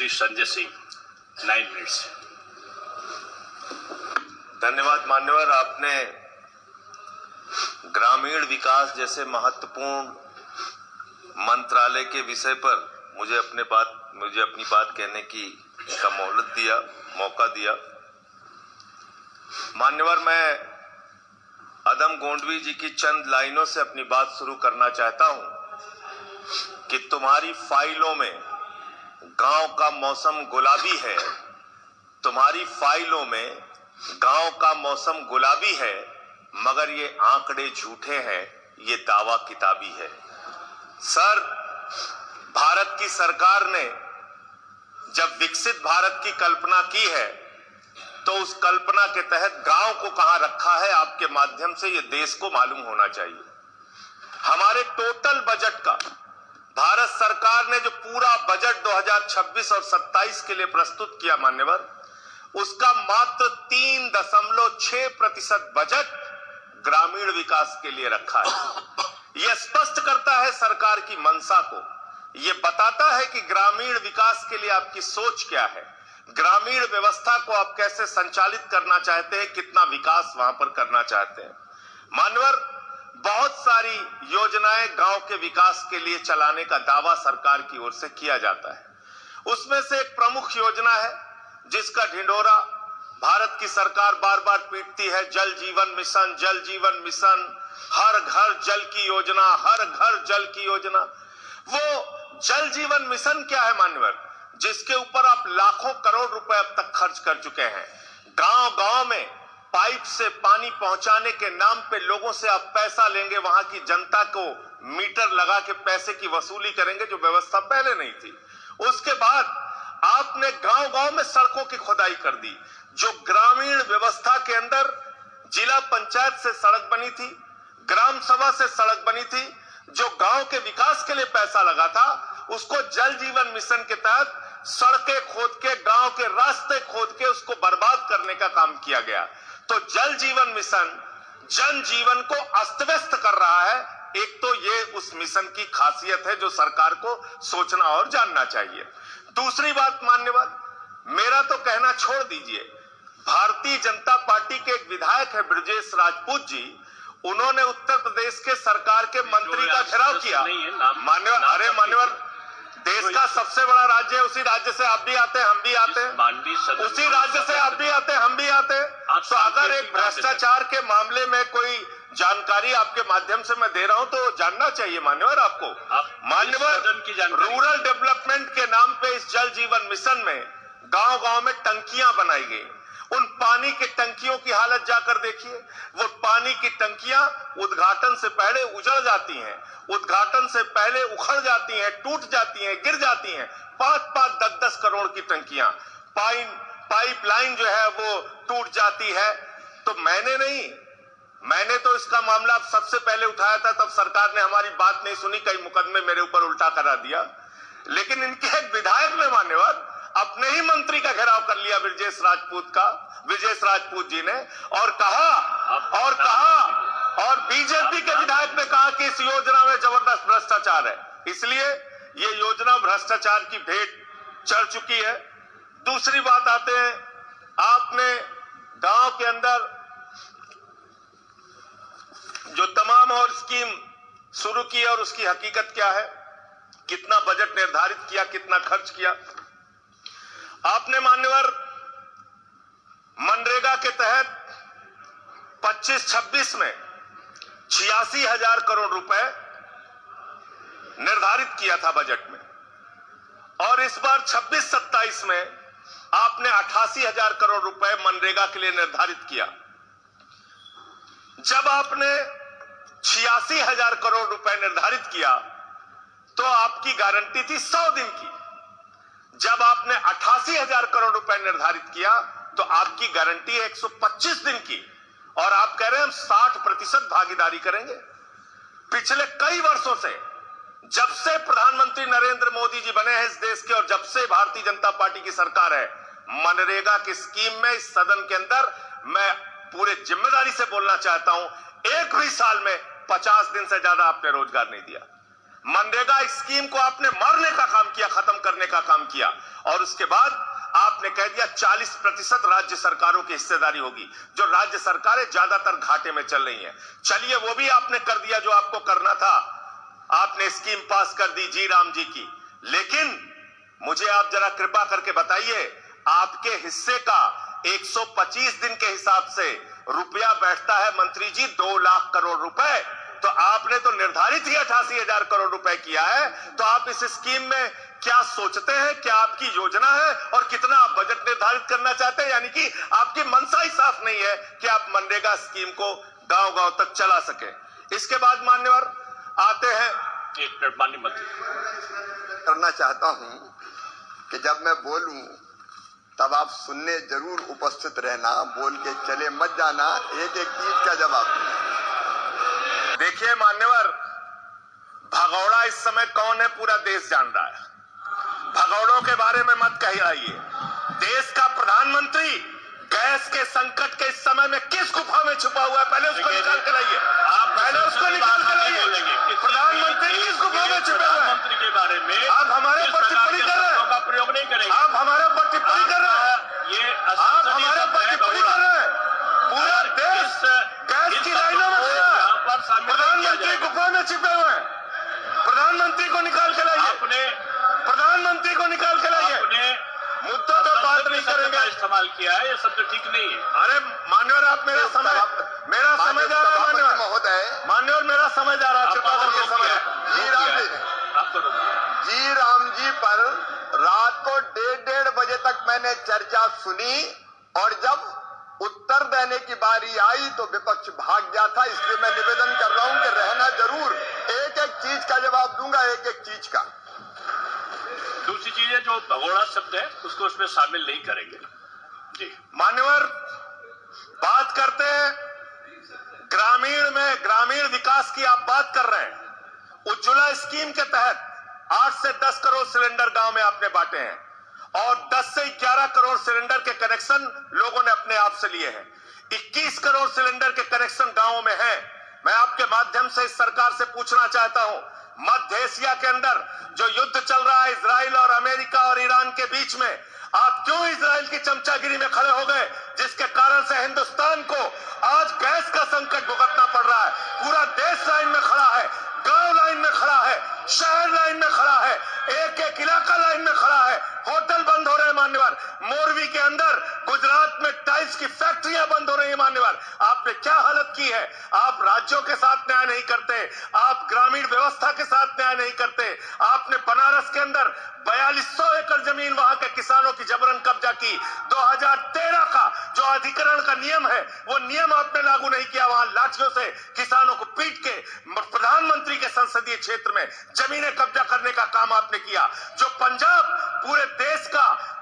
Shri Sanjay Singh, 9 minutes. धन्यवाद मान्यवर। आपने ग्रामीण विकास जैसे महत्वपूर्ण मंत्रालय के विषय पर मुझे अपनी बात कहने का मौका दिया। मान्यवर, मैं अदम गोंडवी जी की चंद लाइनों से अपनी बात शुरू करना चाहता हूं कि तुम्हारी फाइलों में गांव का मौसम गुलाबी है, तुम्हारी फाइलों में गांव का मौसम गुलाबी है, मगर ये आंकड़े झूठे हैं, ये दावा किताबी है। सर, भारत की सरकार ने जब विकसित भारत की कल्पना की है तो उस कल्पना के तहत गांव को कहां रखा है, आपके माध्यम से ये देश को मालूम होना चाहिए। हमारे टोटल बजट का भारत सरकार ने जो पूरा बजट 2026 और 27 के लिए प्रस्तुत किया मान्यवर, उसका मात्र 3.6% बजट ग्रामीण विकास के लिए रखा है। यह स्पष्ट करता है सरकार की मंशा को, यह बताता है कि ग्रामीण विकास के लिए आपकी सोच क्या है, ग्रामीण व्यवस्था को आप कैसे संचालित करना चाहते हैं, कितना विकास वहां पर करना चाहते हैं। मान्यवर, बहुत सारी योजनाएं गांव के विकास के लिए चलाने का दावा सरकार की ओर से किया जाता है। उसमें से एक प्रमुख योजना है जिसका ढिंढोरा भारत की सरकार बार बार पीटती है, जल जीवन मिशन, जल जीवन मिशन, हर घर जल की योजना, हर घर जल की योजना। वो जल जीवन मिशन क्या है मान्यवर, जिसके ऊपर आप लाखों करोड़ रुपए अब तक खर्च कर चुके हैं। गांव गांव में पाइप से पानी पहुंचाने के नाम पे लोगों से आप पैसा लेंगे, वहां की जनता को मीटर लगा के पैसे की वसूली करेंगे, जो व्यवस्था पहले नहीं थी। उसके बाद आपने गांव गांव में सड़कों की खुदाई कर दी। जो ग्रामीण व्यवस्था के अंदर जिला पंचायत से सड़क बनी थी, ग्राम सभा से सड़क बनी थी, जो गांव के विकास के लिए पैसा लगा था, उसको जल जीवन मिशन के तहत सड़कें खोद के, गांव के रास्ते खोद के उसको बर्बाद करने का काम किया गया। तो जल जीवन मिशन जन जीवन को अस्त व्यस्त कर रहा है। एक तो ये उस मिशन की खासियत है जो सरकार को सोचना और जानना चाहिए। दूसरी बात मान्यवर, मेरा तो कहना छोड़ दीजिए, भारतीय जनता पार्टी के एक विधायक है ब्रजेश राजपूत जी, उन्होंने उत्तर प्रदेश के सरकार के मंत्री का घेराव किया। मान्यवर, अरे मान्यवर, देश का सबसे बड़ा राज्य है, उसी राज्य से आप भी आते हैं, हम भी आते हैं, उसी राज्य से आप भी आते हैं, हम भी आते हैं। तो अगर एक भ्रष्टाचार के मामले में कोई जानकारी आपके माध्यम से मैं दे रहा हूं तो जानना चाहिए मान्यवर आपको। मान्यवर, रूरल डेवलपमेंट के नाम पे इस जल जीवन मिशन में गांव गांव में टंकियां बनाई गई। उन पानी की टंकियों की हालत जाकर देखिए। वो पानी की टंकियां उद्घाटन से पहले उजड़ जाती हैं, उद्घाटन से पहले उखड़ जाती हैं, टूट जाती हैं, गिर जाती हैं। 5-5, 10-10 करोड़ की टंकियां, पाइपलाइन जो है वो टूट जाती है। तो मैंने तो इसका मामला सबसे पहले उठाया था, तब सरकार ने हमारी बात नहीं सुनी, कई मुकदमे मेरे ऊपर उल्टा करा दिया। लेकिन इनके एक विधायक ने मान्यवर अपने ही मंत्री का घेराव कर लिया ब्रजेश राजपूत जी ने, और बीजेपी के विधायक ने कहा कि इस योजना में जबरदस्त भ्रष्टाचार है। इसलिए ये योजना भ्रष्टाचार की भेंट चढ़ चुकी है। दूसरी बात आते हैं, आपने गांव के अंदर जो तमाम और स्कीम शुरू की और उसकी हकीकत क्या है, कितना बजट निर्धारित किया, कितना खर्च किया। आपने मान्यवर मनरेगा के तहत 25-26 में 86,000 करोड़ रुपए निर्धारित किया था बजट में, और इस बार 26-27 में आपने 88,000 करोड़ रुपए मनरेगा के लिए निर्धारित किया। जब आपने 86,000 करोड़ रुपए निर्धारित किया तो आपकी गारंटी थी 100 दिन की। जब आपने 88,000 करोड़ रुपए निर्धारित किया तो आपकी गारंटी है 125 दिन की, और आप कह रहे हैं हम 60% भागीदारी करेंगे। पिछले कई वर्षों से, जब से प्रधानमंत्री नरेंद्र मोदी जी बने हैं इस देश के, और जब से भारतीय जनता पार्टी की सरकार है, मनरेगा की स्कीम में इस सदन के अंदर मैं पूरे जिम्मेदारी से बोलना चाहता हूं, एक भी साल में 50 दिन से ज्यादा आपने रोजगार नहीं दिया। मनरेगा स्कीम को आपने मारने का काम किया, खत्म करने का काम किया, और उसके बाद आपने कह दिया 40% राज्य सरकारों की हिस्सेदारी होगी, जो राज्य सरकारें ज्यादातर घाटे में चल रही हैं। चलिए वो भी आपने कर दिया जो आपको करना था, आपने स्कीम पास कर दी जी राम जी की। लेकिन मुझे आप जरा कृपा करके बताइए, आपके हिस्से का 125 दिन के हिसाब से रुपया बैठता है मंत्री जी 2 लाख करोड़ रुपए, तो आपने तो निर्धारित ही 88,000 करोड़ रुपए किया है। तो आप इस स्कीम में क्या सोचते हैं, क्या आपकी योजना है और कितना आप बजट निर्धारित करना चाहते हैं? यानी कि आपकी मंशा ही साफ नहीं है कि आप मनरेगा स्कीम को गांव-गांव तक चला सके। इसके बाद मान्यवर आते हैं, एक मिनट माननीय मंत्री, करना चाहता हूं कि जब मैं बोलूं तब आप सुनने जरूर उपस्थित रहना, बोल के चले मत जाना, एक एक चीज का जवाब देना। देखिए मान्यवर, भगौड़ा इस समय कौन है पूरा देश जान रहा है। भगौड़ों के बारे में मत कहिए। देश का प्रधानमंत्री गैस के संकट के इस समय में किस गुफा में छुपा हुआ है, पहले उसको निकाल कर लाइए। आप पहले उसको निकाल कर लाइए। प्रधानमंत्री किस गुफा में छुपे हुए हैं? मंत्री के बारे में आप हमारे ऊपर टिप्पणी कर रहे हैं, प्रयोग नहीं करेंगे। आप हमारे ऊपर टिप्पणी कर रहे हैं, ये आप हमारे ऊपर टिप्पणी कर रहे हैं। पूरा देश गैस की लाइनों में खड़ा है, प्रधानमंत्री गुफा में छिपे हुए हैं। प्रधानमंत्री को निकाल के लाइए, प्रधानमंत्री को निकाल के लाइए। मुद्दों पर बात नहीं करेंगे। इस्तेमाल किया है, ये शब्द ठीक नहीं है। अरे मान्यवर, आप मेरा समय जा रहा है मान्यवर, महोदय, मान्यवर मेरा समय जा रहा है, कृपा करके समय। जी राम जी पर रात को 1:30 बजे तक मैंने चर्चा सुनी, और जब उत्तर देने की बारी आई तो विपक्ष भाग गया था। इसलिए मैं निवेदन कर रहा हूं कि रहना जरूर, एक एक चीज का जवाब दूंगा, एक एक चीज का। दूसरी चीज है, जो भगोड़ा शब्द है उसको उसमें शामिल नहीं करेंगे। जी मान्यवर, बात करते हैं ग्रामीण विकास की आप बात कर रहे हैं। उज्ज्वला स्कीम के तहत 8 से 10 करोड़ सिलेंडर गांव में आपने बांटे हैं, और 10 से 11 करोड़ सिलेंडर के कनेक्शन लोगों ने अपने आप से लिए हैं। 21 करोड़ सिलेंडर के कनेक्शन गांवों में हैं। मैं आपके माध्यम से इस सरकार से पूछना चाहता हूं, मध्य एशिया के अंदर जो युद्ध चल रहा है इजराइल और अमेरिका और ईरान के बीच में, आप क्यों इजराइल की चमचागिरी में खड़े हो गए, जिसके कारण से हिंदुस्तान को आज गैस का संकट भुगतना पड़ रहा है। पूरा देश लाइन में खड़ा है, गांव लाइन में खड़ा है, शहर लाइन में खड़ा है, एक एक इलाका लाइन में खड़ा है। होटल बंद हो रहे हैं मान्यवर, मोरवी के अंदर गुजरात में टाइल्स की फैक्ट्रियां बंद हो रही है मान्यवर। आपने क्या हालत की है? आप राज्यों के साथ न्याय नहीं करते, आप ग्रामीण व्यवस्था के साथ न्याय नहीं करते। आपने बनारस के अंदर 4200 एकड़ जमीन वहां के किसानों की जबरन कब्जा की। 2013 का जो अधिकरण का नियम है, वो नियम आपने लागू नहीं किया। वहां लाठियों से किसानों को पीट के प्रधानमंत्री के संसदीय क्षेत्र में जमीनें कब्जा करने का काम आपने किया। जो पंजाब पूरे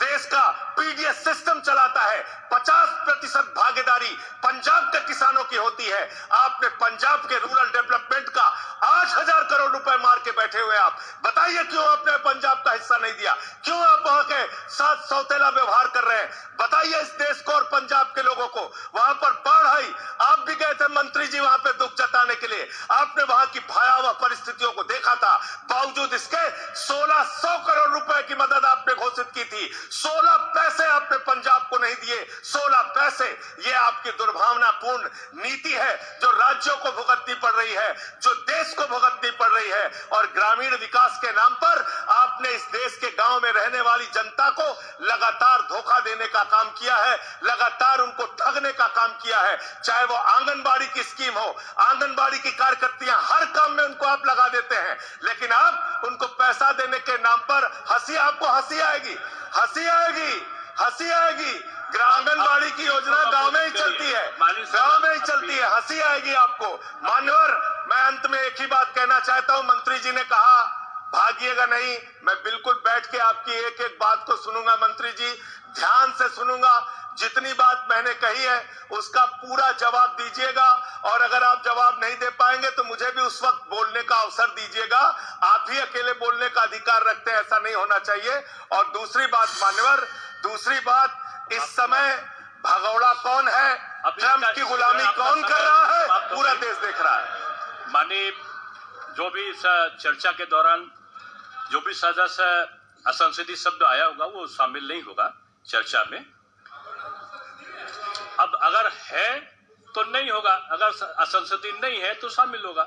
देश का पीडीएस सिस्टम चलाता है, 50% भागीदारी पंजाब के किसानों की होती है। आपने पंजाब के रूरल डेवलपमेंट का 8,000 करोड़ रुपए मार के बैठे हुए। आप बताइए क्यों आपने पंजाब का हिस्सा नहीं दिया? क्यों आप वहां के साथ सौतेला व्यवहार कर रहे हैं? बताइए इस देश को और पंजाब के लोगों को। वहां पर बाढ़ आई, आप भी गए थे मंत्री जी वहां पे दुख जताने के लिए। आपने वहां की भयावह परिस्थितियों को देखा था। बावजूद इसके 1600 करोड़ रुपए की मदद आपने घोषित की थी, 16 पैसे आपने पंजाब को नहीं दिए। 16 पैसे, ये आपकी दुर्भावनापूर्ण नीति है जो राज्यों को भुगतनी पड़ रही है, जो देश को भुगतनी पड़ रही है। और ग्रामीण विकास के नाम पर आपने इस देश के गांव में रहने वाली जनता को लगातार धोखा देने का काम किया है, लगातार उनको ठगने का काम किया है। चाहे वो आंगनबाड़ी की स्कीम हो, आंगनबाड़ी की कार्यकर्तियां, हर काम में उनको आप लगा देते हैं, लेकिन आप उनको पैसा देने के नाम पर आपको हंसी आएगी, हंसी आएगी, हंसी आएगी। आंगनबाड़ी की योजना गांव में ही चलती है, गांव में ही चलती है, हंसी आएगी आपको। मान्यवर, मैं अंत में एक ही बात कहना चाहता हूं। मंत्री जी ने कहा भागिएगा नहीं, मैं बिल्कुल बैठ के आपकी एक एक बात को सुनूंगा मंत्री जी, ध्यान से सुनूंगा। जितनी बात मैंने कही है उसका पूरा जवाब दीजिएगा, और अगर आप जवाब नहीं दे पाएंगे तो मुझे भी उस वक्त बोलने का अवसर दीजिएगा। आप ही अकेले बोलने का अधिकार रखते हैं, ऐसा नहीं होना चाहिए। और दूसरी बात मान्यवर, दूसरी बात, इस समय भगौड़ा कौन है, ट्रंप की गुलामी कौन कर रहा है, पूरा देश देख रहा है। माने जो भी इस चर्चा के दौरान जो भी सदस्य असंसदीय शब्द आया होगा वो शामिल नहीं होगा चर्चा में। अब अगर है तो नहीं होगा, अगर असंसदीय नहीं है तो शामिल होगा।